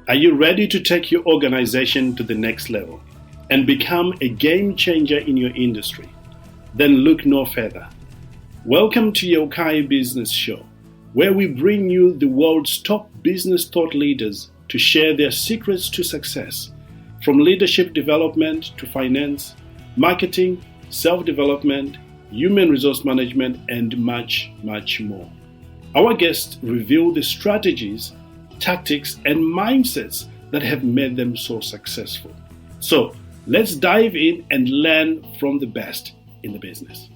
Are you ready to take your organization to the next level and become a game changer in your industry? Then look no further. Welcome to Yeukai Business Show, where we bring you the world's top business thought leaders to share their secrets to success, from leadership development to finance, marketing, self-development, human resource management, and much, much more. Our guests reveal the strategies, tactics, and mindsets that have made them so successful. So let's dive in and learn from the best in the business.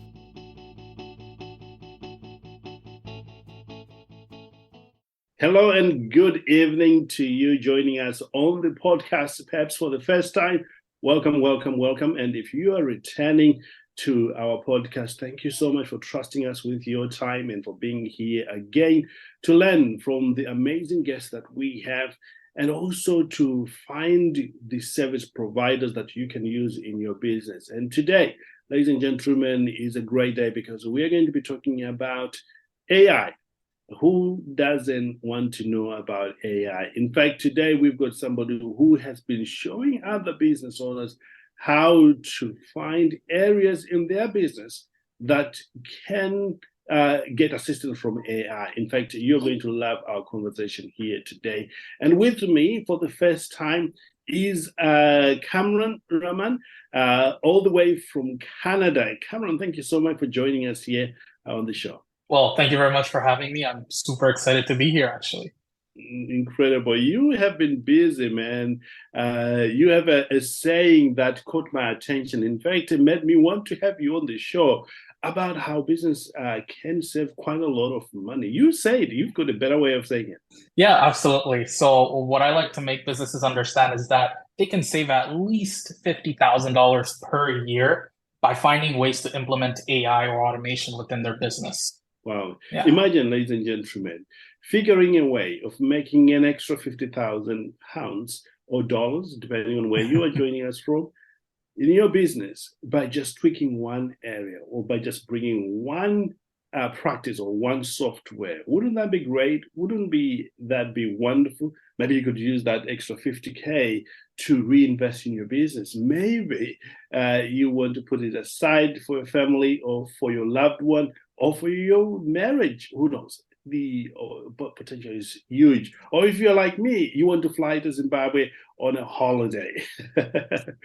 Hello and good evening to you joining us on the podcast, perhaps for the first time. Welcome, welcome, welcome. And if you are returning to our podcast, thank you so much for trusting us with your time and for being here again to learn from the amazing guests that we have, and also to find the service providers that you can use in your business. And today, ladies and gentlemen, is a great day because we are going to be talking about AI. Who doesn't want to know about AI? In fact, today we've got somebody who has been showing other business owners how to find areas in their business that can get assistance from AI. In fact, you're going to love our conversation here today. And with me for the first time is Kamran Rahman, all the way from Canada. Kamran, thank you so much for joining us here on the show. Well, thank you very much for having me. I'm super excited to be here, actually. Incredible. You have been busy, man. You have a saying that caught my attention. In fact, it made me want to have you on the show about how business can save quite a lot of money. You said you've got a better way of saying it. Yeah, absolutely. So what I like to make businesses understand is that they can save at least $50,000 per year by finding ways to implement AI or automation within their business. Wow. Yeah. Imagine, ladies and gentlemen, figuring a way of making an extra 50,000 pounds or dollars, depending on where you are joining us from, in your business by just tweaking one area or by just bringing one practice or one software. Wouldn't that be great? Wouldn't that be wonderful? Maybe you could use that extra 50K to reinvest in your business. Maybe you want to put it aside for your family or for your loved one or for your marriage. Who knows? The potential is huge. Or if you're like me, you want to fly to Zimbabwe on a holiday.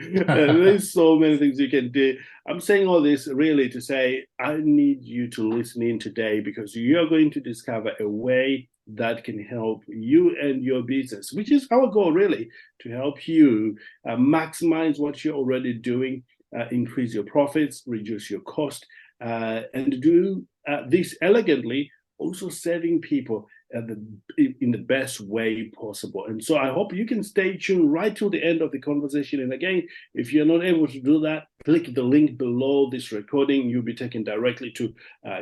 There's so many things you can do. I'm saying all this really to say, I need you to listen in today because you're going to discover a way that can help you and your business, which is our goal really, to help you maximize what you're already doing, increase your profits, reduce your cost, and do this elegantly, also serving people in the best way possible. And so I hope you can stay tuned right till the end of the conversation. And again, if you're not able to do that, click the link below this recording. You'll be taken directly to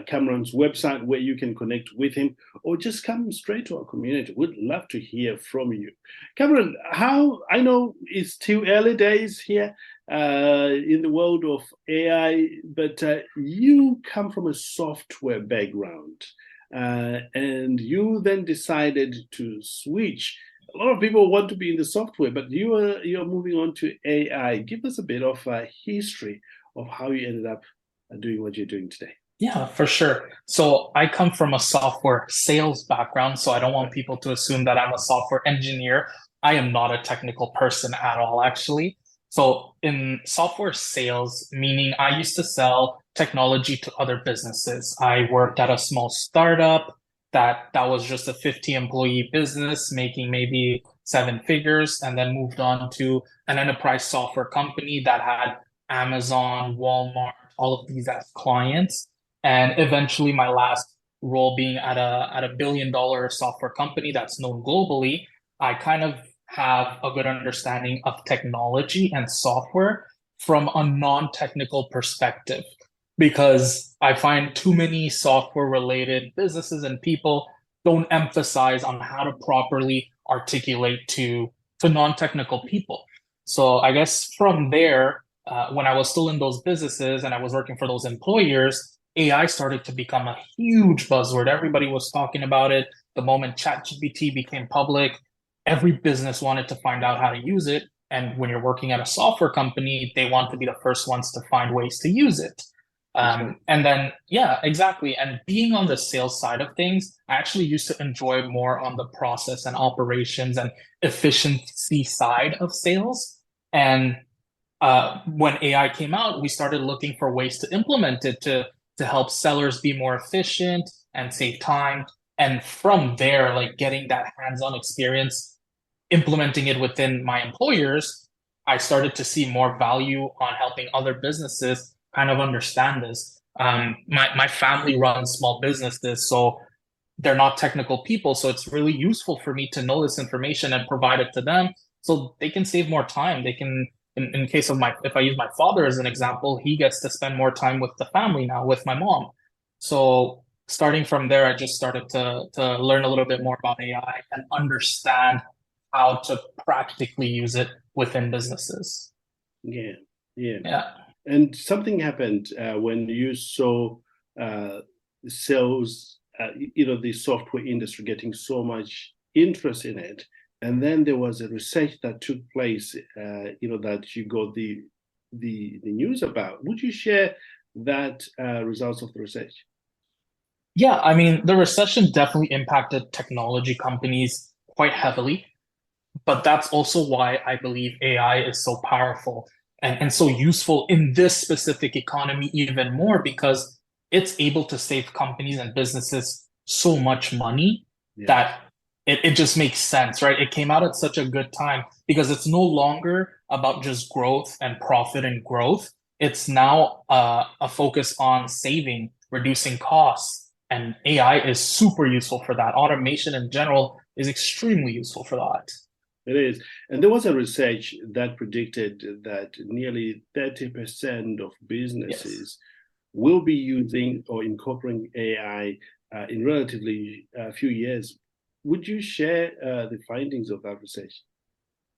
Kamran's website where you can connect with him, or just come straight to our community. We'd love to hear from you. Kamran, I know it's too early days here in the world of AI, but you come from a software background. And you then decided to switch. A lot of people want to be in the software, but you're moving on to AI. Give us a bit of a history of how you ended up doing what you're doing today. Yeah, for sure. So I come from a software sales background, so I don't want people to assume that I'm a software engineer. I am not a technical person at all, actually. So in software sales, meaning I used to sell technology to other businesses. I worked at a small startup that was just a 50-employee business making maybe 7 figures, and then moved on to an enterprise software company that had Amazon, Walmart, all of these as clients. And eventually my last role being at a billion-dollar software company that's known globally, I kind of have a good understanding of technology and software from a non-technical perspective, because I find too many software-related businesses and people don't emphasize on how to properly articulate to non-technical people. So I guess from there, when I was still in those businesses and I was working for those employers, AI started to become a huge buzzword. Everybody was talking about it. The moment ChatGPT became public, every business wanted to find out how to use it. And when you're working at a software company, they want to be the first ones to find ways to use it. That's right. And then, yeah, exactly. And being on the sales side of things, I actually used to enjoy more on the process and operations and efficiency side of sales. And when AI came out, we started looking for ways to implement it to help sellers be more efficient and save time. And from there, like getting that hands-on experience, implementing it within my employers, I started to see more value on helping other businesses kind of understand this. My family runs small businesses, so they're not technical people. So it's really useful for me to know this information and provide it to them so they can save more time. They can, in case of if I use my father as an example, he gets to spend more time with the family now with my mom. So starting from there, I just started to learn a little bit more about AI and understand how to practically use it within businesses. Yeah, yeah. Yeah. And something happened when you saw sales, the software industry getting so much interest in it, and then there was a research that took place, that you got the news about. Would you share that results of the research? Yeah, I mean, the recession definitely impacted technology companies quite heavily, but that's also why I believe AI is so powerful and so useful in this specific economy even more because it's able to save companies and businesses so much money Yeah, that it just makes sense, right? It came out at such a good time because it's no longer about just growth and profit and growth. It's now a focus on saving, reducing costs, and AI is super useful for that. Automation in general is extremely useful for that. it is. And there was a research that predicted that nearly 30% of Yes. businesses will be using or incorporating AI in relatively few years. Would you share the findings of that research?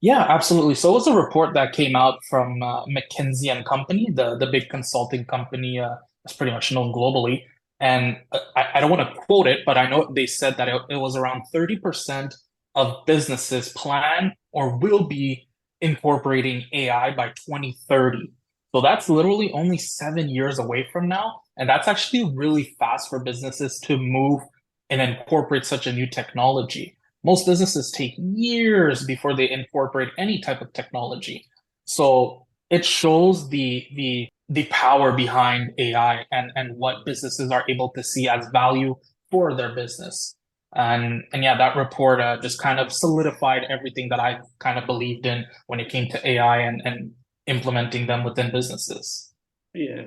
Yeah, absolutely. So it was a report that came out from McKinsey and Company, the big consulting company that's pretty much known globally. And I don't want to quote it, but I know they said that it was around 30% of businesses plan or will be incorporating AI by 2030. So that's literally only 7 years away from now. And that's actually really fast for businesses to move and incorporate such a new technology. Most businesses take years before they incorporate any type of technology. So it shows the power behind AI and what businesses are able to see as value for their business. And yeah, that report just kind of solidified everything that I kind of believed in when it came to AI and implementing them within businesses. Yeah.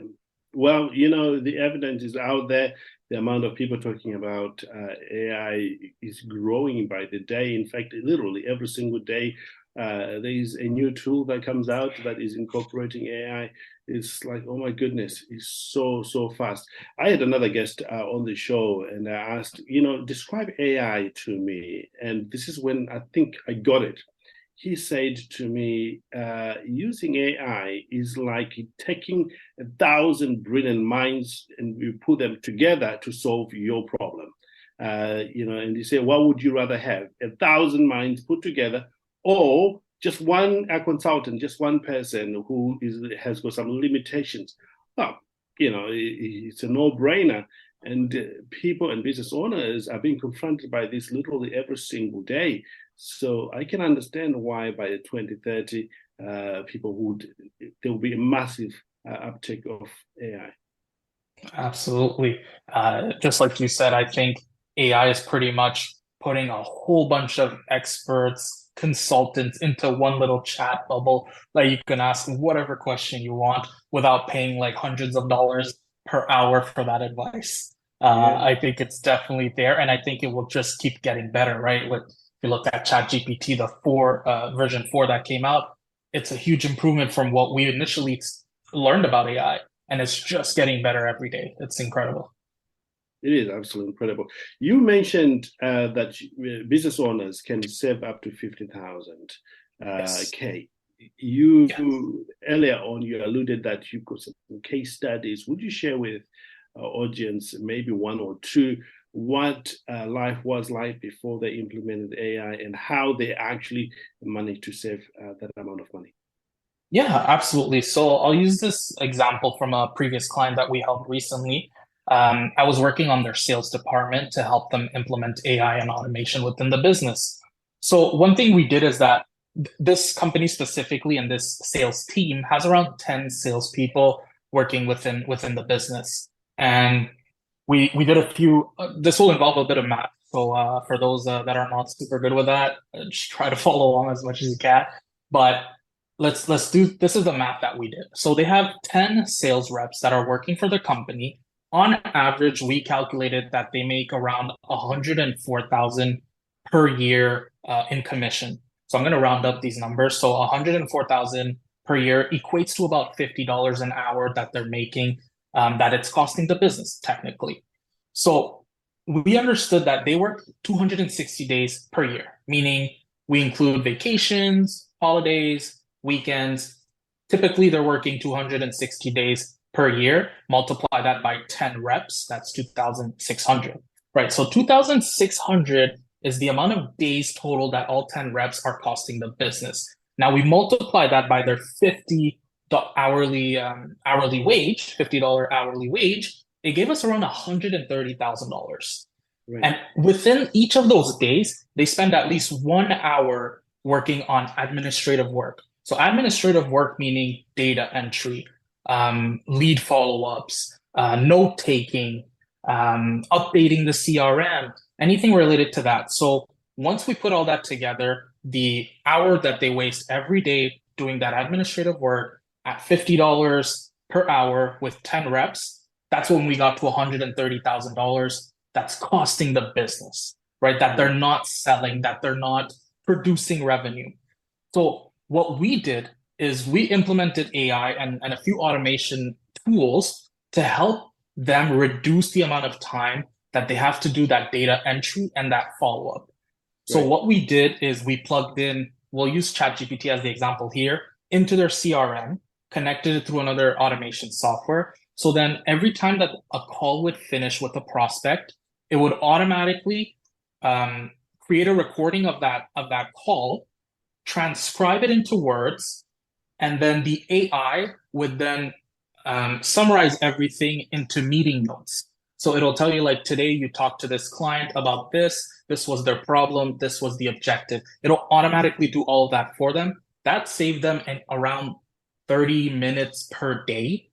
Well, the evidence is out there. The amount of people talking about AI is growing by the day. In fact, literally every single day, there is a new tool that comes out that is incorporating AI. It's like, oh my goodness, it's so fast. I had another guest on the show, and I asked, describe AI to me. And this is when I think I got it. He said to me, using AI is like taking 1,000 brilliant minds and you put them together to solve your problem. And he said, what would you rather have? 1,000 minds put together, or just one consultant, just one person who has got some limitations? Well, it's a no-brainer. And people and business owners are being confronted by this literally every single day. So I can understand why by 2030, there will be a massive uptake of AI. Absolutely. Just like you said, I think AI is pretty much putting a whole bunch of experts, consultants into one little chat bubble that you can ask whatever question you want without paying like hundreds of dollars per hour for that advice. Yeah, I think it's definitely there, and I think it will just keep getting better, right? If you look at ChatGPT, the version 4 that came out, it's a huge improvement from what we initially learned about AI, and it's just getting better every day. It's incredible. it is absolutely incredible. You mentioned that business owners can save up to 50,000 Yes. K. You Yeah. earlier on you alluded that you've got some case studies. Would you share with our audience maybe one or two what life was like before they implemented AI and how they actually managed to save that amount of money. Yeah, absolutely. So I'll use this example from a previous client that we helped recently. I was working on their sales department to help them implement AI and automation within the business. So one thing we did is that this company specifically and this sales team has around 10 salespeople working within the business. And we did a few, this will involve a bit of math. So for those that are not super good with that, just try to follow along as much as you can. But let's do this is the math that we did. So they have 10 sales reps that are working for the company. On average, we calculated that they make around 104,000 per year in commission. So I'm going to round up these numbers. So 104,000 per year equates to about $50 an hour that they're making, that it's costing the business technically. So we understood that they work 260 days per year, meaning we include vacations, holidays, weekends. Typically, they're working 260 days per year. Multiply that by 10 reps, that's 2,600, right? So 2,600 is the amount of days total that all 10 reps are costing the business. Now we multiply that by their $50 hourly wage, $50 hourly wage. It gave us around $130,000. Right. And within each of those days, they spend at least 1 hour working on administrative work. So administrative work meaning data entry, lead follow-ups, note taking, updating the CRM, anything related to that. So once we put all that together, the hour that they waste every day doing that administrative work at $50 per hour with 10 reps, that's when we got to $130,000 that's costing the business, right? That they're not selling, that they're not producing revenue. So what we did is we implemented AI and a few automation tools to help them reduce the amount of time that they have to do that data entry and that follow-up. So Right. what we did is we plugged in, we'll use ChatGPT as the example here, into their CRM, connected it through another automation software. So then every time that a call would finish with a prospect, it would automatically create a recording of that call, transcribe it into words, and then the AI would then summarize everything into meeting notes. So it'll tell you like, today you talked to this client about this was their problem, this was the objective. It'll automatically do all of that for them. That saved them around 30 minutes per day.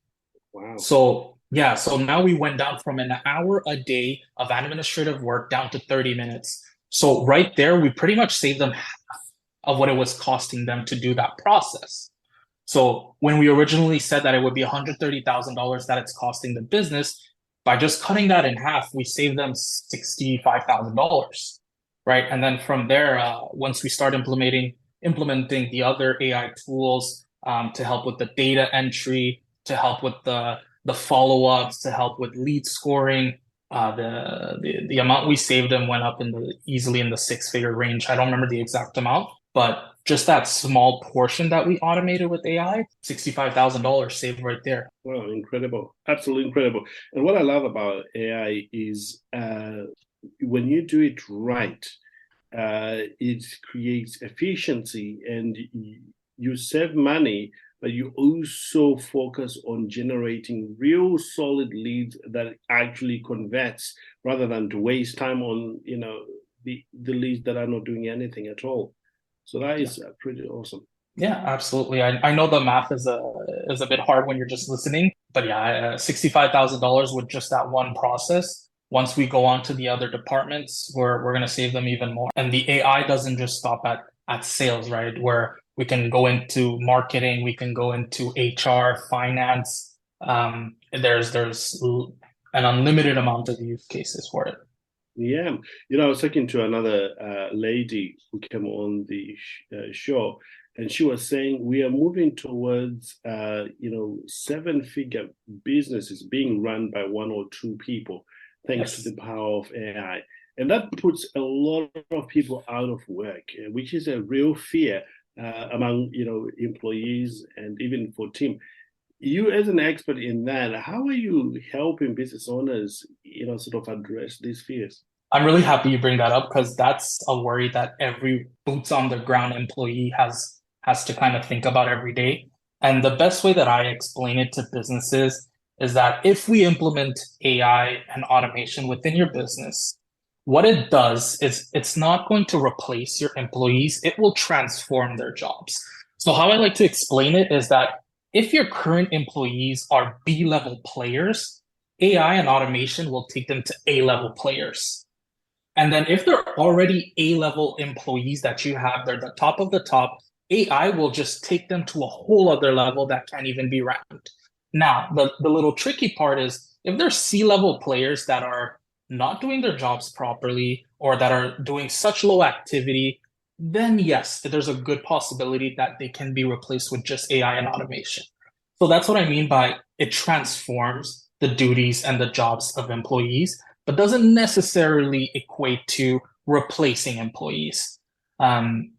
Wow. So yeah, so now we went down from an hour a day of administrative work down to 30 minutes. So right there, we pretty much saved them half of what it was costing them to do that process. So when we originally said that it would be $130,000 that it's costing the business, by just cutting that in half, we saved them $65,000, right? And then from there, once we start implementing the other AI tools to help with the data entry, to help with the follow-ups, to help with lead scoring, the amount we saved them went up easily in the six-figure range. I don't remember the exact amount, but just that small portion that we automated with AI, $65,000 saved right there. Wow, incredible. Absolutely incredible. And what I love about AI is when you do it right, it creates efficiency and you save money, but you also focus on generating real solid leads that actually converts rather than to waste time on, the leads that are not doing anything at all. So that is pretty awesome. Yeah, absolutely. I know the math is a bit hard when you're just listening, but yeah, $65,000 with just that one process. Once we go on to the other departments, we're gonna save them even more. And the AI doesn't just stop at sales, right? Where we can go into marketing, we can go into HR, finance. There's an unlimited amount of use cases for it. Yeah, I was talking to another lady who came on the show, and she was saying we are moving towards, seven-figure businesses being run by one or two people, thanks to the power of AI, and that puts a lot of people out of work, which is a real fear among employees and even for team. you as an expert in that, how are you helping business owners, sort of address these fears? I'm really happy you bring that up because that's a worry that every boots on the ground employee has to kind of think about every day. And the best way that I explain it to businesses is that if we implement AI and automation within your business, what it does is it's not going to replace your employees, it will transform their jobs. So how I like to explain it is that if your current employees are B-level players, AI and automation will take them to A-level players. And then if they're already A-level employees that you have, they're the top of the top, AI will just take them to a whole other level that can't even be ranked. Now, the little tricky part is if they're C-level players that are not doing their jobs properly or that are doing such low activity, then yes, there's a good possibility that they can be replaced with just AI and automation. So that's what I mean by it transforms the duties and the jobs of employees, but doesn't necessarily equate to replacing employees. Um,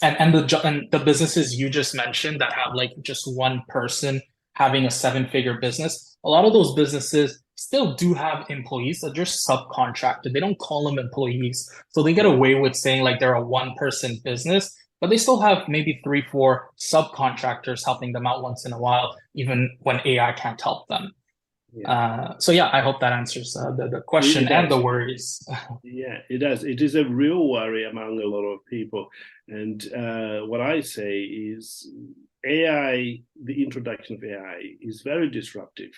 and the businesses you just mentioned that have like just one person having a seven-figure business, a lot of those businesses still do have employees that are just subcontracted. They don't call them employees. So they get away with saying like they're a one-person business, but they still have maybe three, four subcontractors helping them out once in a while, even when AI can't help them. So yeah, I hope that answers the question and the worries. Yeah, it does. It is a real worry among a lot of people. And what I say is AI, the introduction of AI is very disruptive,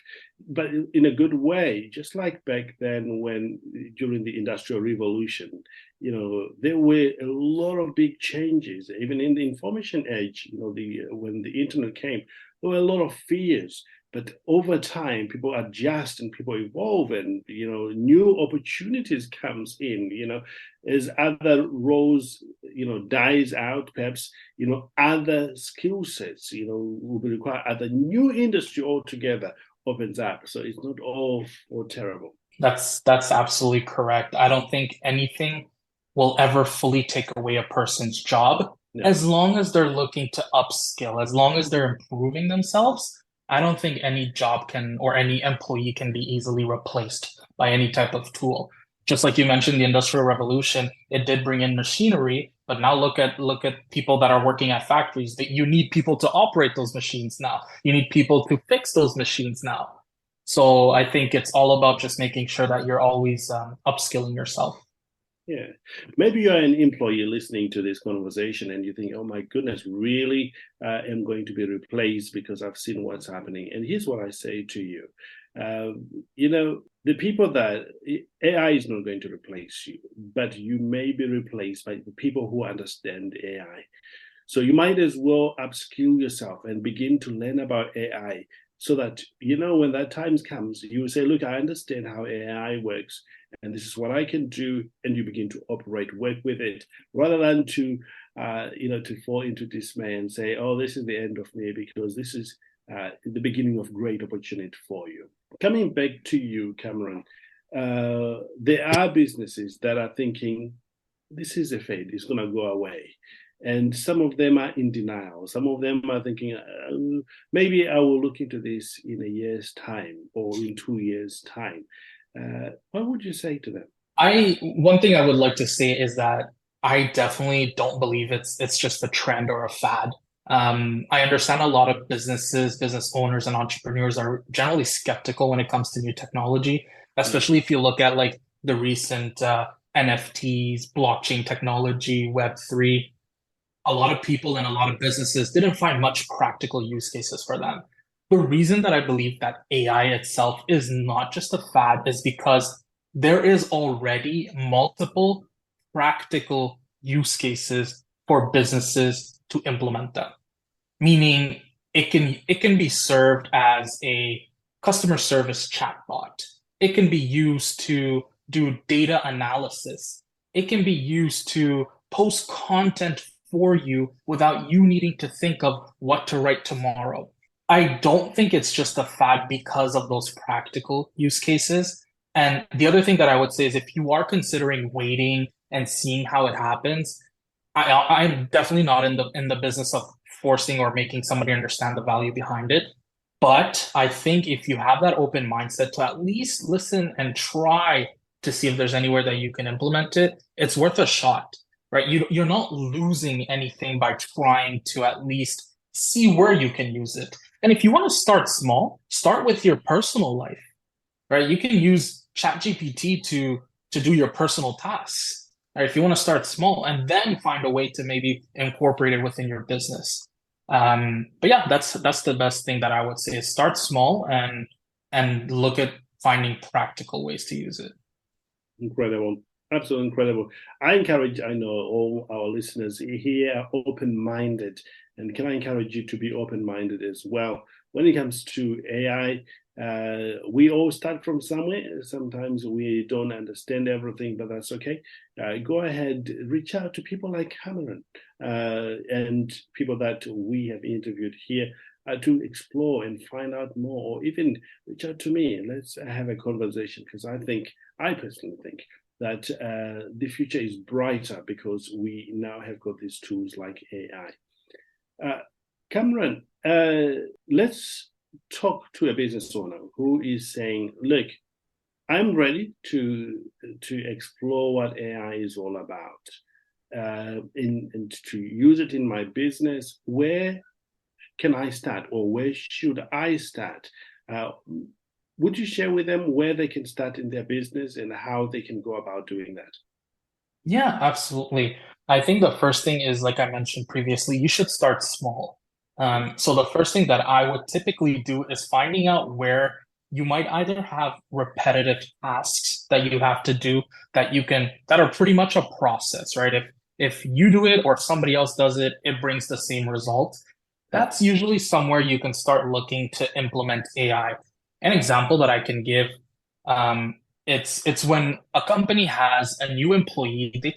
but in a good way, just like back then when during the Industrial Revolution, there were a lot of big changes, even in the information age, when the internet came, there were a lot of fears. But over time, people adjust and people evolve, and new opportunities comes in. As other roles dies out, perhaps other skill sets will be required. Other new industry altogether opens up. So it's not all terrible. That's absolutely correct. I don't think anything will ever fully take away a person's job. No. As long as they're looking to upskill, as long as they're improving themselves. I don't think any job can or any employee can be easily replaced by any type of tool. Just like you mentioned, the Industrial Revolution, it did bring in machinery, but now look at people that are working at factories. That you need people to operate those machines now. You need people to fix those machines now. So I think it's all about just making sure that you're always upskilling yourself. Yeah, maybe you're an employee listening to this conversation and you think, oh my goodness, really am going to be replaced because I've seen what's happening. And here's what I say to you. The people that AI is not going to replace you, but you may be replaced by the people who understand AI. So you might as well upskill yourself and begin to learn about AI so that, when that time comes, you will say, look, I understand how AI works. And this is what I can do, and you begin to work with it, rather than to fall into dismay and say, "Oh, this is the end of me," because this is the beginning of great opportunity for you. Coming back to you, Kamran, there are businesses that are thinking, "This is a fad; it's going to go away." And some of them are in denial. Some of them are thinking, maybe I will look into this in a year's time or in 2 years' time. What would you say to them? One thing I would like to say is that I definitely don't believe it's just a trend or a fad. I understand a lot of business owners and entrepreneurs are generally skeptical when it comes to new technology, especially if you look at like the recent NFTs, blockchain technology, Web3. A lot of people and a lot of businesses didn't find much practical use cases for them. The reason that I believe that AI itself is not just a fad is because there is already multiple practical use cases for businesses to implement them. Meaning it can be served as a customer service chatbot. It can be used to do data analysis. It can be used to post content for you without you needing to think of what to write tomorrow. I don't think it's just a fad because of those practical use cases. And the other thing that I would say is if you are considering waiting and seeing how it happens, I'm definitely not in the business of forcing or making somebody understand the value behind it. But I think if you have that open mindset to at least listen and try to see if there's anywhere that you can implement it, it's worth a shot, right? You're not losing anything by trying to at least see where you can use it. And if you want to start small, start with your personal life, right? You can use ChatGPT to do your personal tasks, right? If you want to start small and then find a way to maybe incorporate it within your business. But yeah, that's the best thing that I would say is start small and look at finding practical ways to use it. Incredible. Absolutely incredible. I know all our listeners here are open-minded. And can I encourage you to be open-minded as well? When it comes to AI, we all start from somewhere. Sometimes we don't understand everything, but that's okay. Go ahead, reach out to people like Kamran and people that we have interviewed here to explore and find out more, or even reach out to me and let's have a conversation, because I personally think that the future is brighter because we now have got these tools like AI. Kamran, let's talk to a business owner who is saying, look, I'm ready to explore what AI is all about and to use it in my business. Where can I start, or where should I start? Would you share with them where they can start in their business and how they can go about doing that? Yeah, absolutely. I think the first thing is, like I mentioned previously, you should start small. So the first thing that I would typically do is finding out where you might either have repetitive tasks that you have to do that are pretty much a process, right? If you do it or somebody else does it, it brings the same result. That's usually somewhere you can start looking to implement AI. An example that I can give, um, it's when a company has a new employee, they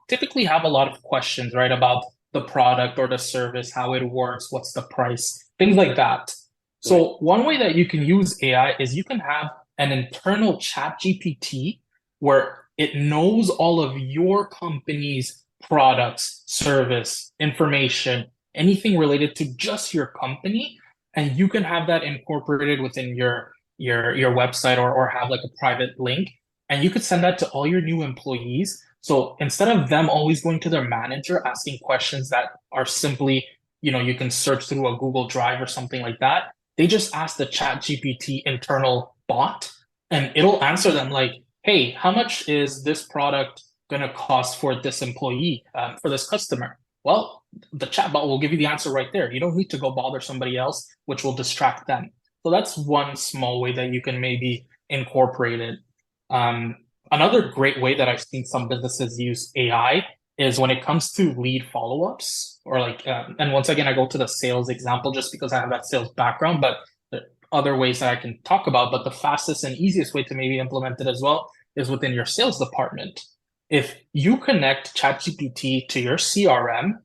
typically have a lot of questions, right, about the product or the service, how it works, what's the price, things like that. Right. So one way that you can use AI is you can have an internal chat GPT where it knows all of your company's products, service, information, anything related to just your company, and you can have that incorporated within your website or have like a private link, and you could send that to all your new employees. So instead of them always going to their manager asking questions that are simply, you can search through a Google Drive or something like that, they just ask the chat GPT internal bot and it'll answer them like, hey, how much is this product going to cost for this employee, for this customer? Well, the chatbot will give you the answer right there. You don't need to go bother somebody else, which will distract them. So that's one small way that you can maybe incorporate it. Um, Another great way that I've seen some businesses use AI is when it comes to lead follow-ups or and once again, I go to the sales example just because I have that sales background, but there are other ways that I can talk about. But the fastest and easiest way to maybe implement it as well is within your sales department. If you connect ChatGPT to your CRM,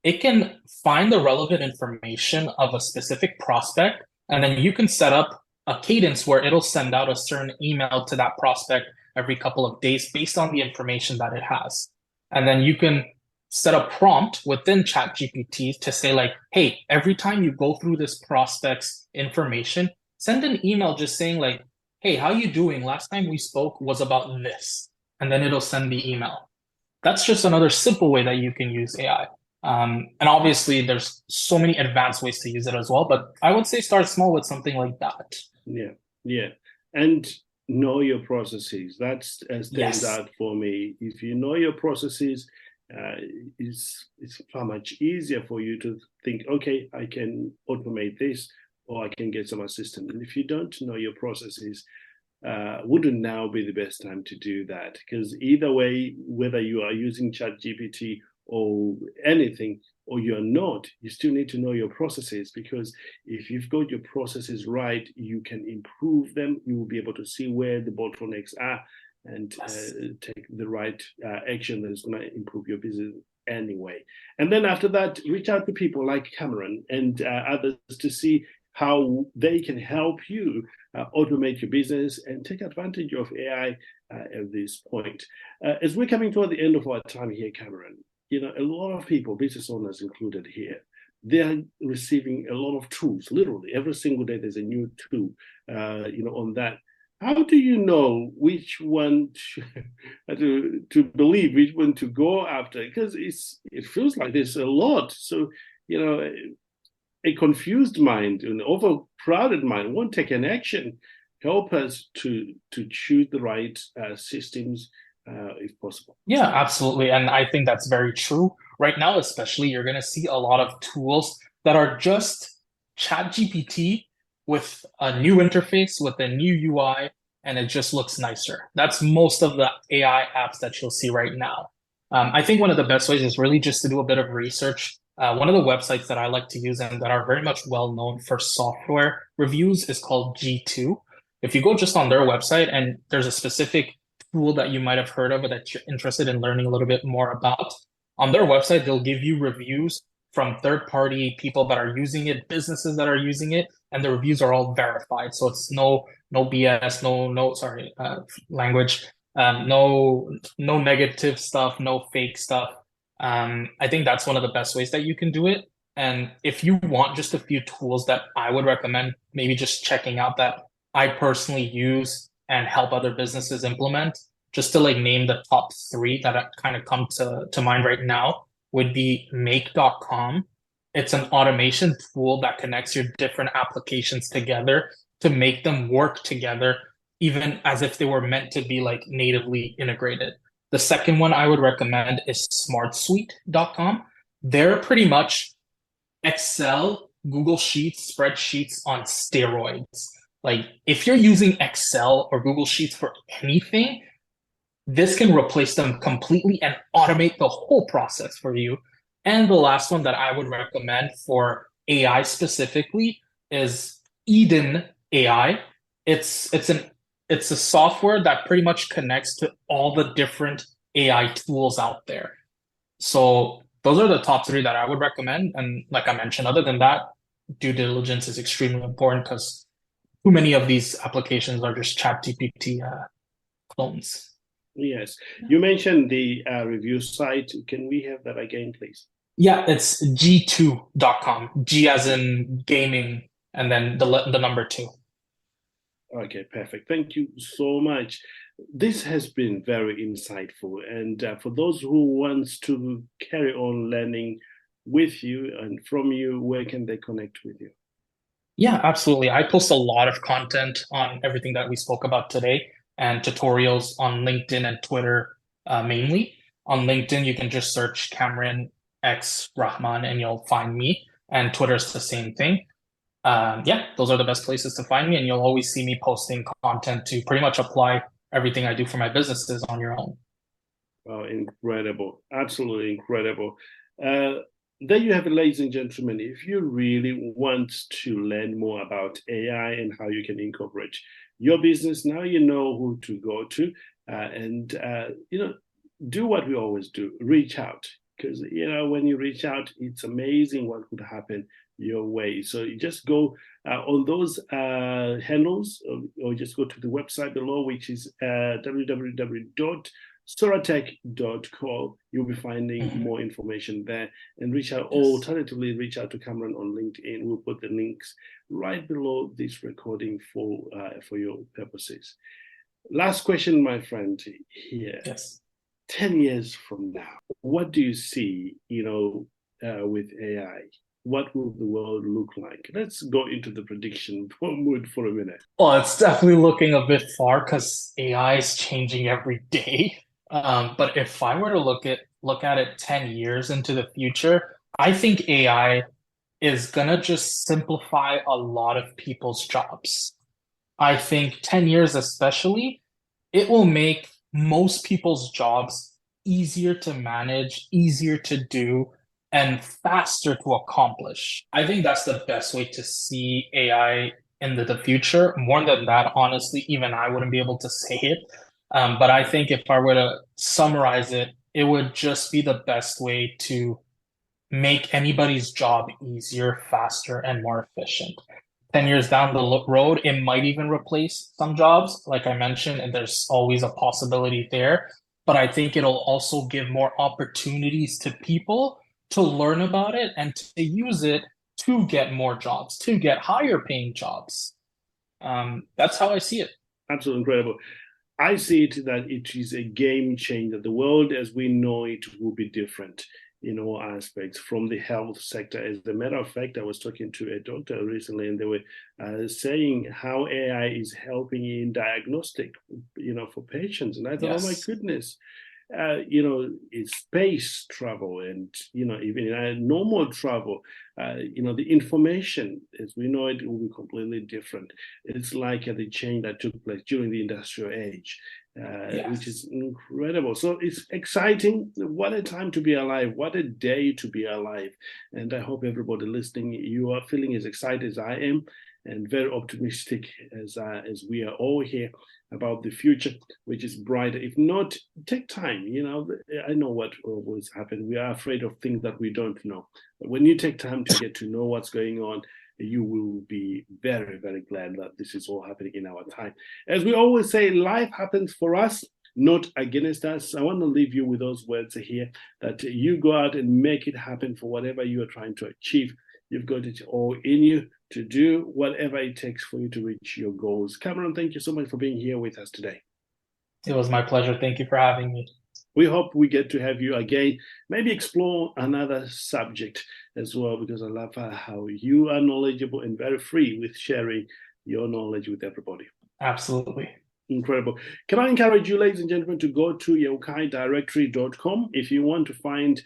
it can find the relevant information of a specific prospect, and then you can set up a cadence where it'll send out a certain email to that prospect every couple of days based on the information that it has. And then you can set a prompt within ChatGPT to say like, hey, every time you go through this prospect's information, send an email just saying like, hey, how you doing? Last time we spoke was about this. And then it'll send the email. That's just another simple way that you can use AI. And obviously, there's so many advanced ways to use it as well. But I would say start small with something like that. Yeah, yeah. And know your processes. That stands Yes. out for me. If you know your processes, it's far much easier for you to think, okay, I can automate this or I can get some assistance. And if you don't know your processes, wouldn't now be the best time to do that? Because either way, whether you are using ChatGPT or anything, or you're not, you still need to know your processes, because if you've got your processes right, you can improve them. You will be able to see where the bottlenecks are and Yes. take the right action that is going to improve your business anyway. And then after that, reach out to people like Kamran and others to see how they can help you automate your business and take advantage of AI at this point. As we're coming toward the end of our time here, Kamran, a lot of people, business owners included here, they are receiving a lot of tools. Literally, every single day there's a new tool, on that. How do you know which one to believe, which one to go after? Because it feels like there's a lot. So, a confused mind, an overcrowded mind won't take an action. Help us to choose the right systems if possible. Yeah, absolutely. And I think that's very true. Right now, especially, you're going to see a lot of tools that are just ChatGPT with a new interface, with a new UI, and it just looks nicer. That's most of the AI apps that you'll see right now. I think one of the best ways is really just to do a bit of research. One of the websites that I like to use and that are very much well known for software reviews is called G2. If you go just on their website and there's a specific tool that you might have heard of or that you're interested in learning a little bit more about, on their website, they'll give you reviews from third-party people that are using it, businesses that are using it, and the reviews are all verified. So it's no BS, language, no negative stuff, no fake stuff. I think that's one of the best ways that you can do it. And if you want just a few tools that I would recommend, maybe just checking out that I personally use and help other businesses implement, just to like name the top three that kind of come to mind right now, would be make.com. It's an automation tool that connects your different applications together to make them work together, even as if they were meant to be like natively integrated. The second one I would recommend is smartsuite.com. They're pretty much Excel, Google Sheets, spreadsheets on steroids. Like if you're using Excel or Google Sheets for anything, this can replace them completely and automate the whole process for you. And the last one that I would recommend for AI specifically is Eden AI. It's a software that pretty much connects to all the different AI tools out there. So those are the top three that I would recommend. And like I mentioned, other than that, due diligence is extremely important because too many of these applications are just ChatGPT clones. Yes. You mentioned the review site. Can we have that again, please? Yeah, it's g2.com. G as in gaming, and then the number 2. Okay, perfect. Thank you so much. This has been very insightful. And for those who wants to carry on learning with you and from you, where can they connect with you? Yeah, absolutely. I post a lot of content on everything that we spoke about today and tutorials on LinkedIn and Twitter mainly. On LinkedIn, you can just search Kamran X Rahman and you'll find me. And Twitter's the same thing. Yeah, those are the best places to find me. And you'll always see me posting content to pretty much apply everything I do for my businesses on your own. Oh, incredible. Absolutely incredible. There you have it, ladies and gentlemen. If you really want to learn more about AI and how you can incorporate your business, now you know who to go to. Do what we always do, reach out. Because, when you reach out, it's amazing what could happen your way. So you just go on those handles or just go to the website below, which is www.soratech.co. You'll be finding more information there and reach out. Yes. Alternatively, reach out to Kamran on LinkedIn. We'll put the links right below this recording for your purposes. Last question, my friend, here. Yes. 10 years from now, what do you see, with AI? What will the world look like? Let's go into the prediction mood for a minute. Well, it's definitely looking a bit far because AI is changing every day. But if I were to look at it 10 years into the future, I think AI is gonna just simplify a lot of people's jobs. I think 10 years especially, it will make most people's jobs easier to manage, easier to do, and faster to accomplish. I think that's the best way to see AI in the future. More than that, honestly, even I wouldn't be able to say it. But I think if I were to summarize it, it would just be the best way to make anybody's job easier, faster, and more efficient. 10 years down the road, it might even replace some jobs, like I mentioned, and there's always a possibility there. But I think it'll also give more opportunities to people to learn about it and to use it to get more jobs, to get higher paying jobs. That's how I see it. Absolutely incredible. I see it that it is a game changer. The world as we know it will be different in all aspects from the health sector. As a matter of fact, I was talking to a doctor recently, and they were saying how AI is helping in diagnostic, for patients. And I thought, oh my goodness, it's space travel and, even in normal travel, the information as we know it will be completely different. It's like the change that took place during the industrial age, which is incredible. So it's exciting. What a time to be alive. What a day to be alive. And I hope everybody listening, you are feeling as excited as I am and very optimistic as we are all here about the future, which is brighter. If not, take time. I know what will happen. We are afraid of things that we don't know. But when you take time to get to know what's going on, you will be very, very glad that this is all happening in our time. As we always say, life happens for us, not against us. I want to leave you with those words here, that you go out and make it happen for whatever you are trying to achieve. You've got it all in you to do whatever it takes for you to reach your goals. Kamran, thank you so much for being here with us today. It was my pleasure. Thank you for having me. We hope we get to have you again, maybe explore another subject as well, because I love how you are knowledgeable and very free with sharing your knowledge with everybody. Absolutely. Incredible. Can I encourage you, ladies and gentlemen, to go to yeukaidirectory.com if you want to find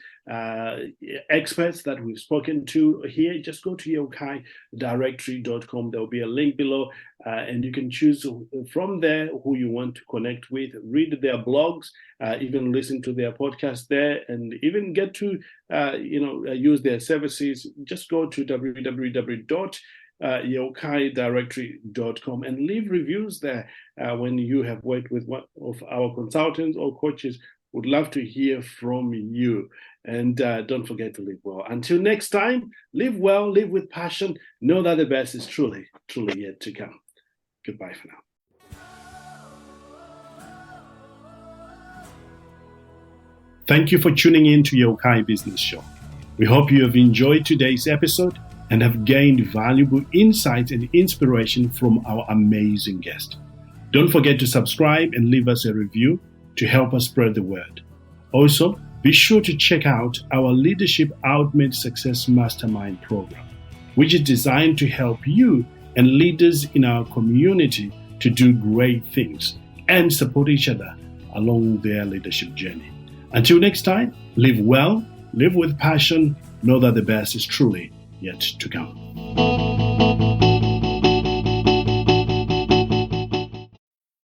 experts that we've spoken to here. Just go to yeukaidirectory.com. There will be a link below, and you can choose from there who you want to connect with, read their blogs, even listen to their podcast there, and even get to use their services. Just go to www.yeukaidirectory.com and leave reviews there when you have worked with one of our consultants or coaches. Would love to hear from you. And don't forget to live well. Until next time, live well, live with passion. Know that the best is truly, truly yet to come. Goodbye for now. Thank you for tuning in to Yeukai Business Show. We hope you have enjoyed today's episode and have gained valuable insights and inspiration from our amazing guest. Don't forget to subscribe and leave us a review to help us spread the word. Also, be sure to check out our Leadership Ultimate Success Mastermind program, which is designed to help you and leaders in our community to do great things and support each other along their leadership journey. Until next time, live well, live with passion, know that the best is truly yet to come.